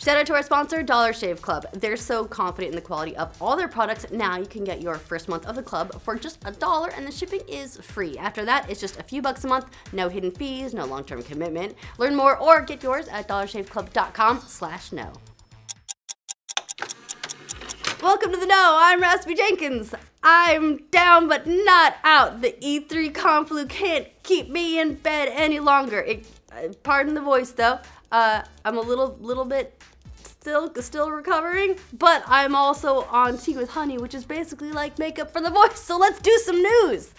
Shout out to our sponsor, Dollar Shave Club. They're so confident in the quality of all their products. Now you can get your first month of the club for just $1 and the shipping is free. After that, it's just a few bucks a month, no hidden fees, no long-term commitment. Learn more or get yours at dollarshaveclub.com/no. Welcome to the Know, I'm Raspy Jenkins. I'm down but not out. The E3 conflu can't keep me in bed any longer. Pardon the voice though. I'm a little bit still recovering, but I'm also on tea with honey, which is basically like makeup for the voice, so let's do some news!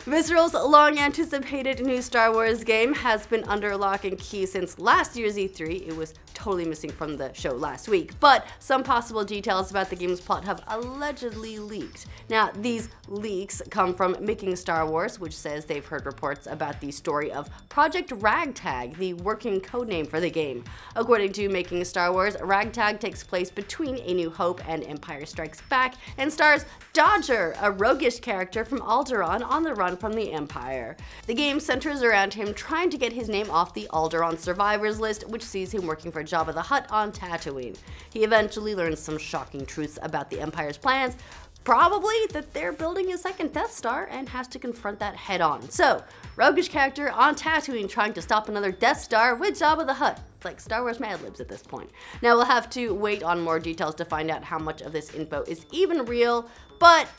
Visceral's long-anticipated new Star Wars game has been under lock and key since last year's E3. It was totally missing from the show last week, but some possible details about the game's plot have allegedly leaked. Now, these leaks come from Making Star Wars, which says they've heard reports about the story of Project Ragtag, the working codename for the game. According to Making Star Wars, Ragtag takes place between A New Hope and Empire Strikes Back and stars Dodger, a roguish character from Alderaan on the run from the Empire. The game centers around him trying to get his name off the Alderaan survivors list, which sees him working for Jabba the Hutt on Tatooine. He eventually learns some shocking truths about the Empire's plans, probably that they're building a second Death Star, and has to confront that head on. So, roguish character on Tatooine trying to stop another Death Star with Jabba the Hutt. It's like Star Wars Mad Libs at this point. Now we'll have to wait on more details to find out how much of this info is even real, but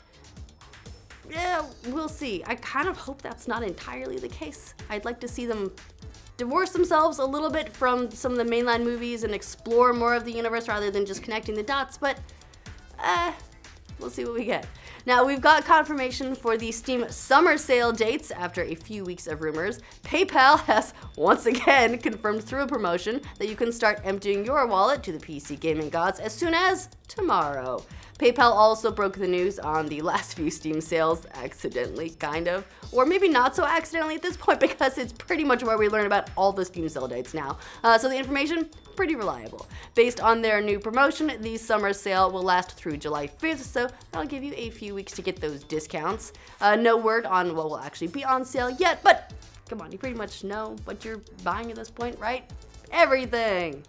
yeah, we'll see. I kind of hope that's not entirely the case. I'd like to see them divorce themselves a little bit from some of the mainline movies and explore more of the universe rather than just connecting the dots, but we'll see what we get. Now, we've got confirmation for the Steam summer sale dates after a few weeks of rumors. PayPal has once again confirmed through a promotion that you can start emptying your wallet to the PC gaming gods as soon as tomorrow. PayPal also broke the news on the last few Steam sales, accidentally, kind of, or maybe not so accidentally at this point because it's pretty much where we learn about all the Steam sale dates now. So the information, pretty reliable. Based on their new promotion, the summer sale will last through July 5th, so that'll give you a few weeks to get those discounts. No word on what will actually be on sale yet, but come on, you pretty much know what you're buying at this point, right? Everything!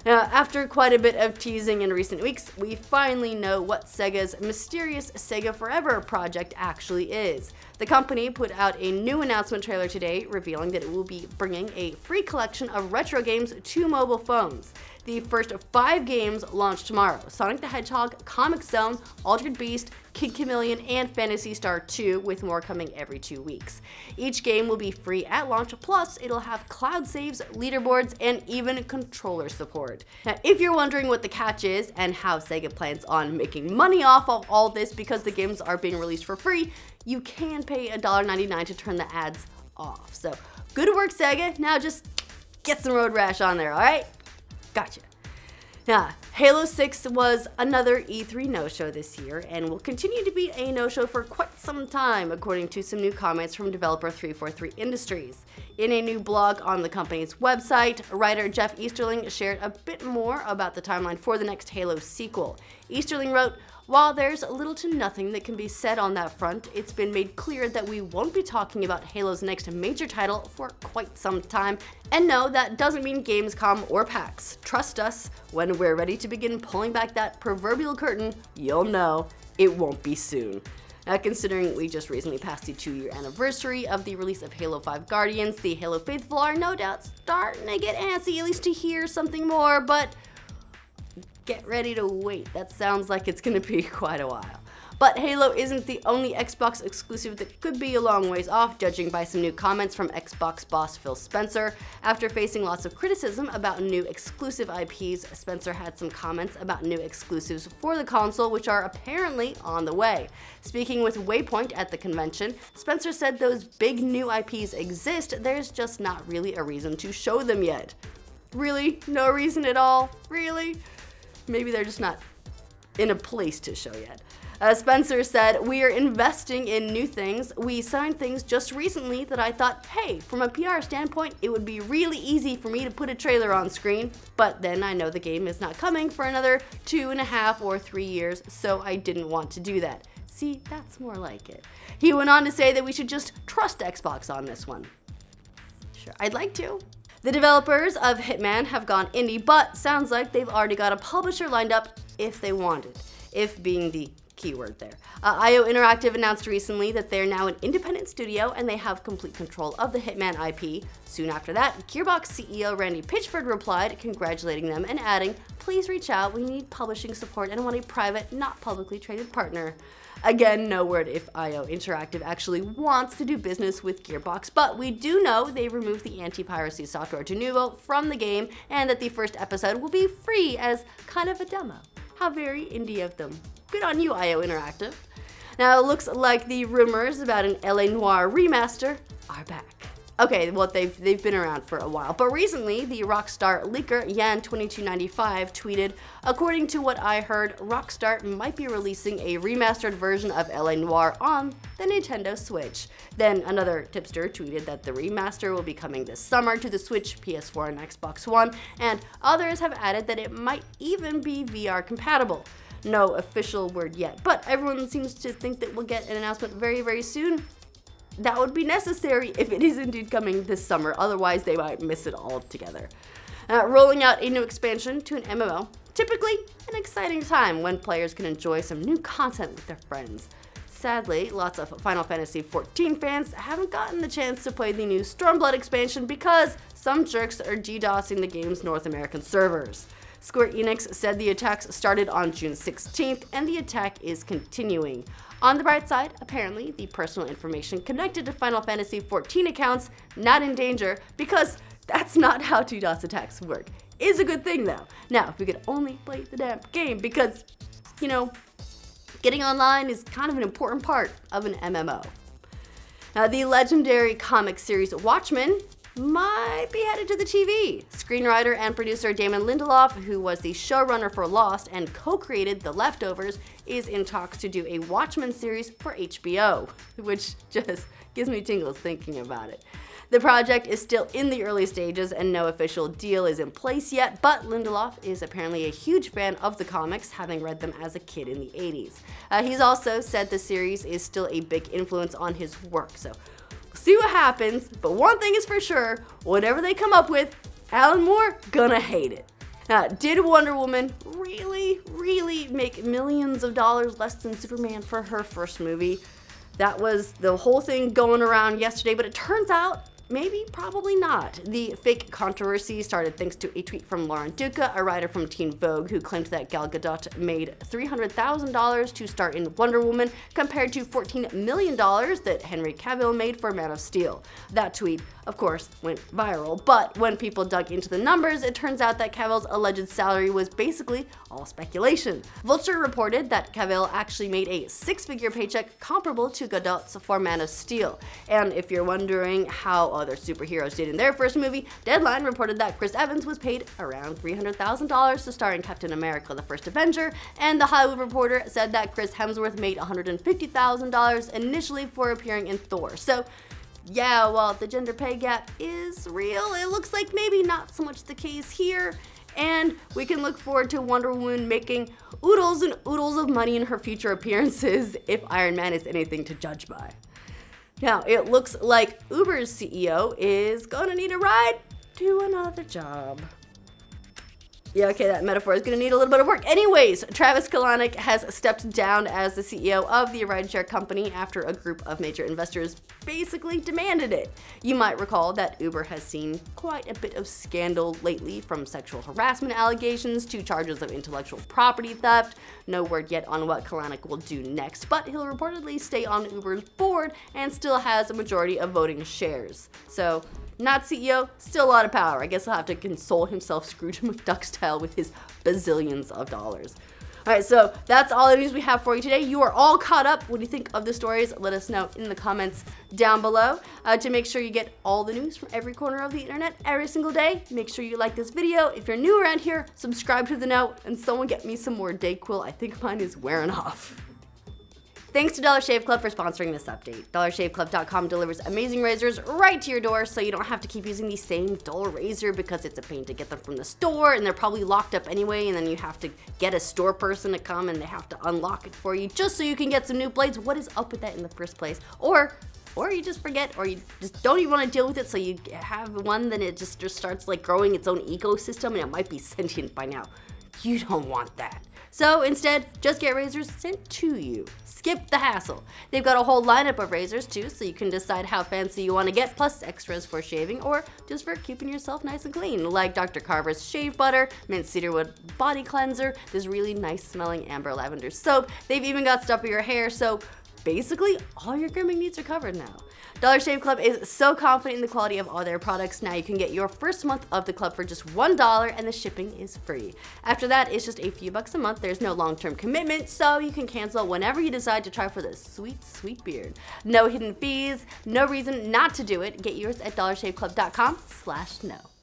Now, after quite a bit of teasing in recent weeks, we finally know what Sega's mysterious Sega Forever project actually is. The company put out a new announcement trailer today, revealing that it will be bringing a free collection of retro games to mobile phones. The first 5 games launch tomorrow: Sonic the Hedgehog, Comic Zone, Altered Beast, Kid Chameleon, and Fantasy Star 2, with more coming every 2 weeks. Each game will be free at launch, plus it'll have cloud saves, leaderboards, and even controller support. Now, if you're wondering what the catch is and how Sega plans on making money off of all this because the games are being released for free, you can pay $1.99 to turn the ads off. So, good work, Sega. Now just get some road rash on there, alright? Gotcha. Now, Halo 6 was another E3 no-show this year and will continue to be a no-show for quite some time, according to some new comments from developer 343 Industries. In a new blog on the company's website, writer Jeff Easterling shared a bit more about the timeline for the next Halo sequel. Easterling wrote, "While there's little to nothing that can be said on that front, it's been made clear that we won't be talking about Halo's next major title for quite some time, and no, that doesn't mean Gamescom or PAX. Trust us, when we're ready to begin pulling back that proverbial curtain, you'll know it won't be soon." Now, considering we just recently passed the 2-year anniversary of the release of Halo 5 Guardians, the Halo faithful are no doubt starting to get antsy, at least to hear something more, but get ready to wait. That sounds like it's gonna be quite a while. But Halo isn't the only Xbox exclusive that could be a long ways off, judging by some new comments from Xbox boss Phil Spencer. After facing lots of criticism about new exclusive IPs, Spencer had some comments about new exclusives for the console, which are apparently on the way. Speaking with Waypoint at the convention, Spencer said those big new IPs exist, there's just not really a reason to show them yet. Really? No reason at all? Really? Maybe they're just not in a place to show yet. Spencer said, "We are investing in new things. We signed things just recently that I thought, hey, from a PR standpoint, it would be really easy for me to put a trailer on screen, but then I know the game is not coming for another 2.5 or 3 years, so I didn't want to do that." See, that's more like it. He went on to say that we should just trust Xbox on this one. Sure, I'd like to. The developers of Hitman have gone indie, but sounds like they've already got a publisher lined up if they wanted, if being the keyword there. IO Interactive announced recently that they're now an independent studio and they have complete control of the Hitman IP. Soon after that, Gearbox CEO Randy Pitchford replied, congratulating them and adding, please reach out when you need publishing support and want a private, not publicly traded partner. Again, no word if IO Interactive actually wants to do business with Gearbox, but we do know they removed the anti-piracy software Genuvo from the game and that the first episode will be free as kind of a demo. How very indie of them. Good on you, IO Interactive. Now, it looks like the rumors about an LA Noire remaster are back. Okay, well, they've been around for a while, but recently, the Rockstar leaker Yan2295 tweeted, according to what I heard, Rockstar might be releasing a remastered version of LA Noire on the Nintendo Switch. Then another tipster tweeted that the remaster will be coming this summer to the Switch, PS4, and Xbox One, and others have added that it might even be VR compatible. No official word yet, but everyone seems to think that we'll get an announcement very, very soon. That would be necessary if it is indeed coming this summer, otherwise they might miss it altogether. Rolling out a new expansion to an MMO, typically an exciting time when players can enjoy some new content with their friends. Sadly, lots of Final Fantasy XIV fans haven't gotten the chance to play the new Stormblood expansion because some jerks are DDoSing the game's North American servers. Square Enix said the attacks started on June 16th and the attack is continuing. On the bright side, apparently, the personal information connected to Final Fantasy XIV accounts not in danger because that's not how DDoS attacks work. Is a good thing though. Now, if we could only play the damn game because, you know, getting online is kind of an important part of an MMO. Now, the legendary comic series Watchmen might be headed to the TV. Screenwriter and producer Damon Lindelof, who was the showrunner for Lost and co-created The Leftovers, is in talks to do a Watchmen series for HBO, which just gives me tingles thinking about it. The project is still in the early stages and no official deal is in place yet, but Lindelof is apparently a huge fan of the comics, having read them as a kid in the 80s. He's also said the series is still a big influence on his work, so see what happens, but one thing is for sure, whatever they come up with, Alan Moore gonna hate it. Now, did Wonder Woman really make millions of dollars less than Superman for her first movie? That was the whole thing going around yesterday, but it turns out maybe, probably not. The fake controversy started thanks to a tweet from Lauren Duca, a writer from Teen Vogue, who claimed that Gal Gadot made $300,000 to star in Wonder Woman compared to $14 million that Henry Cavill made for Man of Steel. That tweet, of course, went viral, but when people dug into the numbers, it turns out that Cavill's alleged salary was basically all speculation. Vulture reported that Cavill actually made a six-figure paycheck comparable to Gadot's for Man of Steel. And if you're wondering how other superheroes did in their first movie, Deadline reported that Chris Evans was paid around $300,000 to star in Captain America: The First Avenger, and The Hollywood Reporter said that Chris Hemsworth made $150,000 initially for appearing in Thor. So yeah, while the gender pay gap is real, it looks like maybe not so much the case here, and we can look forward to Wonder Woman making oodles and oodles of money in her future appearances if Iron Man is anything to judge by. Now, it looks like Uber's CEO is gonna need a ride to another job. Yeah, okay, that metaphor is gonna need a little bit of work. Anyways, Travis Kalanick has stepped down as the CEO of the rideshare company after a group of major investors basically demanded it. You might recall that Uber has seen quite a bit of scandal lately, from sexual harassment allegations to charges of intellectual property theft. No word yet on what Kalanick will do next, but he'll reportedly stay on Uber's board and still has a majority of voting shares. So, not CEO, still a lot of power. I guess he'll have to console himself Scrooge McDuck style with his bazillions of dollars. Alright, so that's all the news we have for you today. You are all caught up. What do you think of the stories? Let us know in the comments down below. To make sure you get all the news from every corner of the internet every single day, make sure you like this video. If you're new around here, subscribe to the know, and someone get me some more Dayquil. I think mine is wearing off. Thanks to Dollar Shave Club for sponsoring this update. DollarShaveClub.com delivers amazing razors right to your door, so you don't have to keep using the same dull razor because it's a pain to get them from the store and they're probably locked up anyway, and then you have to get a store person to come and they have to unlock it for you just so you can get some new blades. What is up with that in the first place? Or or you just forget, or you just don't even want to deal with it, so you have one, then it just starts like growing its own ecosystem, and it might be sentient by now. You don't want that. So instead, just get razors sent to you. Skip the hassle. They've got a whole lineup of razors too, so you can decide how fancy you want to get, plus extras for shaving or just for keeping yourself nice and clean, like Dr. Carver's shave butter, mint cedarwood body cleanser, this really nice smelling amber lavender soap. They've even got stuff for your hair, so basically all your grooming needs are covered now. Dollar Shave Club is so confident in the quality of all their products. Now you can get your first month of the club for just $1, and the shipping is free. After that, it's just a few bucks a month. There's no long-term commitment, so you can cancel whenever you decide to try for the sweet, sweet beard. No hidden fees, no reason not to do it. Get yours at dollarshaveclub.com/no.